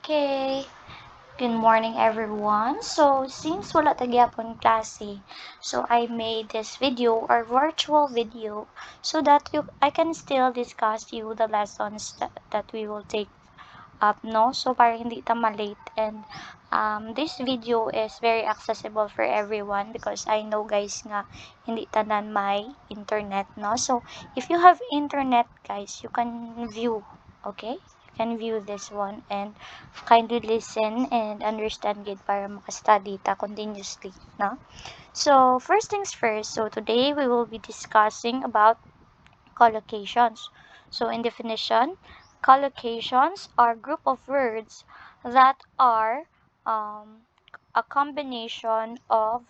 Okay. Good morning, everyone. So, since wala tagyapon klase, so I made this video or virtual video so that I can still discuss you the lessons that we will take up, no? So, para hindi ta malate. And this video is very accessible for everyone because I know, guys, nga hindi tanan may internet, no? So, if you have internet, guys, you can view, okay? You can view this one and kindly listen and understand it para makastudy ta continuously, no? So, first things first. So, today we will be discussing about collocations. So, in definition, collocations are group of words that are um, a combination of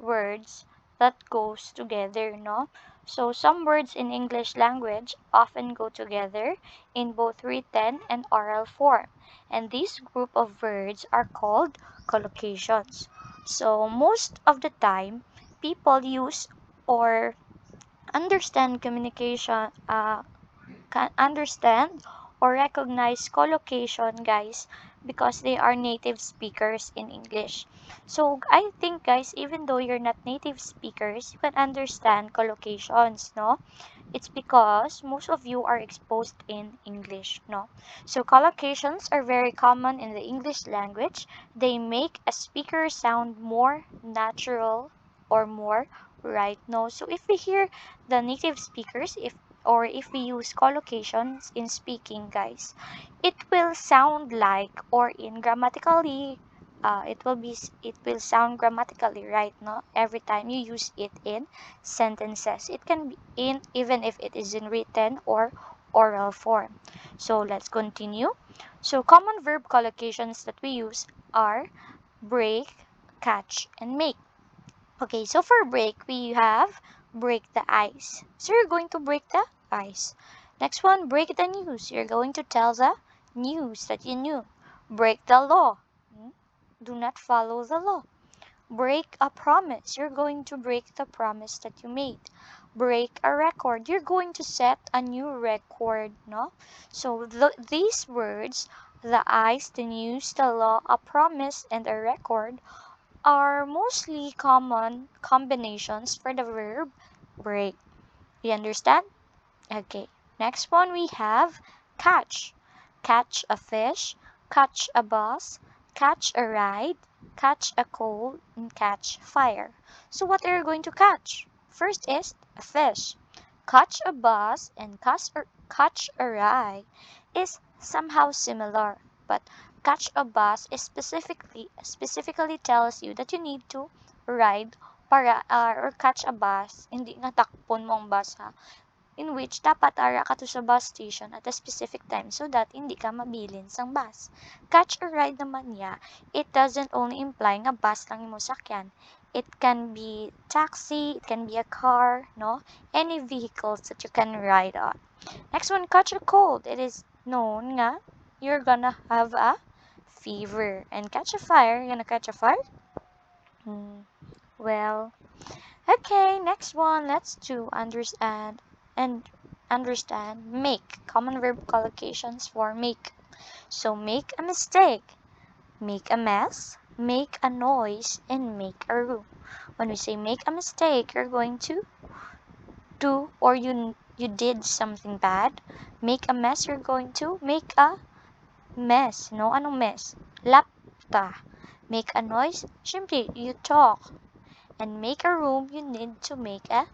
words that goes together, no? So, some words in English language often go together in both written and oral form. And this group of words are called collocations. So, most of the time, people use or understand communication can understand or recognize collocation, guys, because they are native speakers in English. So I think, guys, even though you're not native speakers, you can understand collocations, no? It's because most of you are exposed in English, no? So collocations are very common in the English language. They make a speaker sound more natural or more right, no? So if we hear the native speakers, if we use collocations in speaking, guys, it will sound like or in grammatically it will sound grammatically right, no, every time you use it in sentences. It can be in even if it is in written or oral form. So let's continue. So common verb collocations that we use are break, catch, and make. Okay, so for break, we have break the ice. So you're going to break the ice. Next one, break the news. You're going to tell the news that you knew. Break the law. Do not follow the law. Break a promise. You're going to break the promise that you made. Break a record. You're going to set a new record, no? So these words, the ice, the news, the law, a promise, and a record, are mostly common combinations for the verb break. You understand? Okay. Next one we have catch. Catch a fish, catch a bus, catch a ride, catch a cold, and catch fire. So what are you going to catch? First is a fish. Catch a bus and catch a ride is somehow similar, but catch a bus is specifically tells you that you need to ride para or catch a bus, hindi nga takpon mo ang bus, ha, in which dapat ara ka to sa bus station at a specific time so that hindi ka mabilin sang bus. Catch a ride naman niya, it doesn't only imply nga bus lang imo sakyan. It can be taxi, it can be a car, no? Any vehicles that you can ride on. Next one, catch a cold. It is known nga you're gonna have a fever. And catch a fire, you're gonna catch a fire? Well, okay, next one, let's do understand make. Common verb collocations for make. So make a mistake, make a mess, make a noise, and make a room. When we say make a mistake, you're going to do or you did something bad. Make a mess, you're going to make a mess. No, anong mess? Lapta. Make a noise, simply you talk. And make a room, you need to make a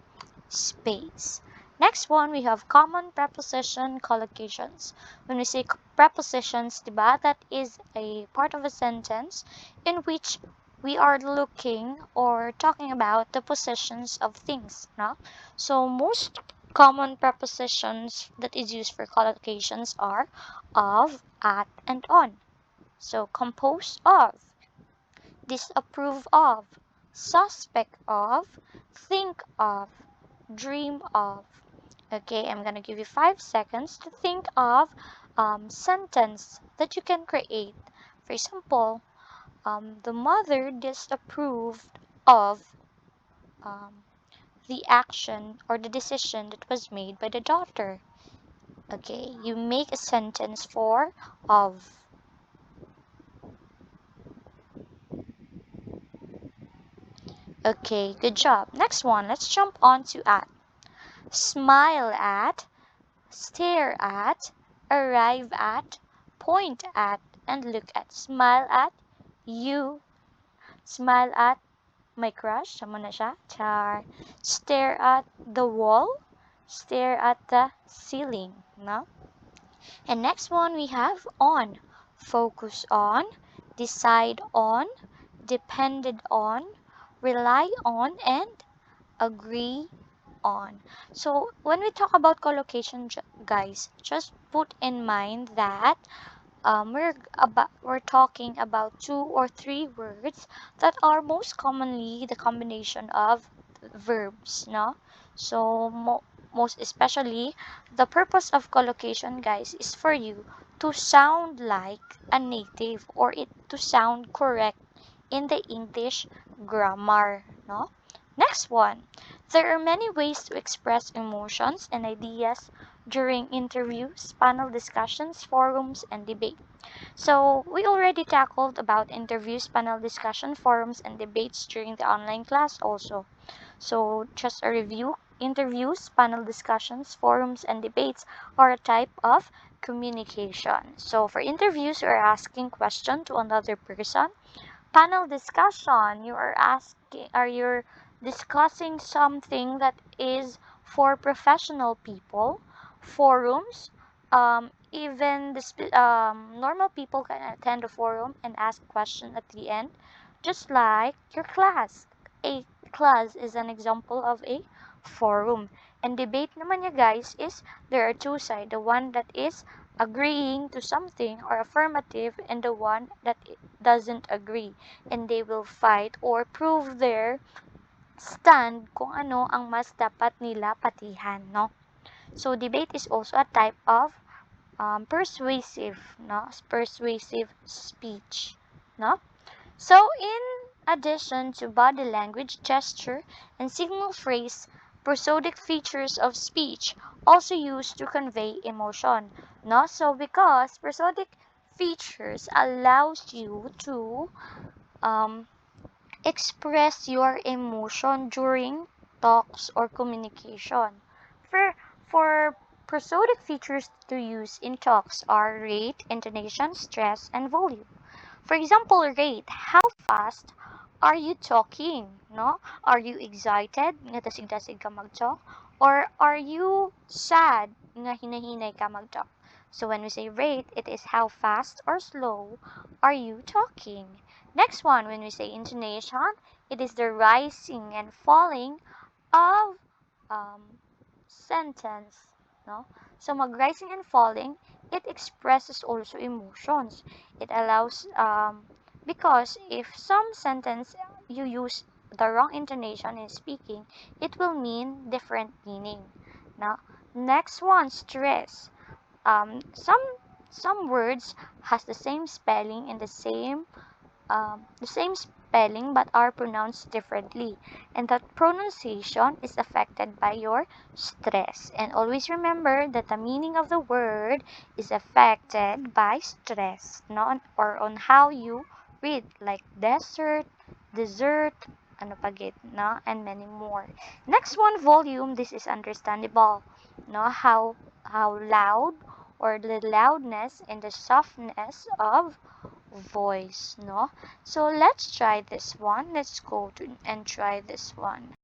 space. Next one, we have common preposition collocations. When we say prepositions, diba, that is a part of a sentence in which we are looking or talking about the possessions of things. No? So most common prepositions that is used for collocations are of, at, and on. So composed of, disapprove of, suspect of, think of, dream of. Okay, I'm gonna give you 5 seconds to think of sentence that you can create. For example, the mother disapproved of um, the action or the decision that was made by the daughter. Okay, you make a sentence for of. Okay, good job. Next one, let's jump on to at. Smile at, stare at, arrive at, point at, and look at. Smile at, you. Smile at my crush. Sama na siya. Char. Stare at the wall. Stare at the ceiling. No? And next one we have on. Focus on, decide on, depended on, rely on, and agree on. So when we talk about collocation, guys, just put in mind that we're talking about 2 or 3 words that are most commonly the combination of verbs, no? So most especially, the purpose of collocation, guys, is for you to sound like a native, or it to sound correct in the English grammar, no? Next one. There are many ways to express emotions and ideas during interviews, panel discussions, forums, and debate. So, we already tackled about interviews, panel discussion, forums, and debates during the online class also. So, just a review. Interviews, panel discussions, forums, and debates are a type of communication. So, for interviews, you're asking question to another person. Panel discussion, you are asking, or you're discussing something that is for professional people. Forums, even normal people can attend a forum and ask question at the end, just like your class. A class is an example of a forum. And debate naman, ya guys, is there are two sides, the one that is agreeing to something or affirmative, and the one that doesn't agree, and they will fight or prove their stand kung ano ang mas dapat nila patihan, no? So debate is also a type of persuasive, no? Persuasive speech, no? So in addition to body language, gesture, and signal phrase, prosodic features of speech also used to convey emotion, no? So because prosodic features allows you to um, express your emotion during talks or communication. For, for prosodic features to use in talks are rate, intonation, stress, and volume. For example, rate, how fast are you talking? No? Are you excited? Nga dasig-dasig ka mag-talk? Or are you sad? Nga hinahinay ka mag-talk? So when we say rate, it is how fast or slow are you talking. Next one, when we say intonation, it is the rising and falling of sentence. No? So mag-rising and falling, it expresses also emotions. It allows, because if some sentence you use the wrong intonation in speaking, it will mean different meaning. Now, next one, stress. Some words has the same spelling and the same spelling but are pronounced differently, and that pronunciation is affected by your stress. And always remember that the meaning of the word is affected by stress, not or on how you read, like desert, dessert, ano pagit, no, and many more. Next one, volume. This is understandable, no, how loud, or the loudness and the softness of voice, no? So let's try this one. Let's go to and try this one.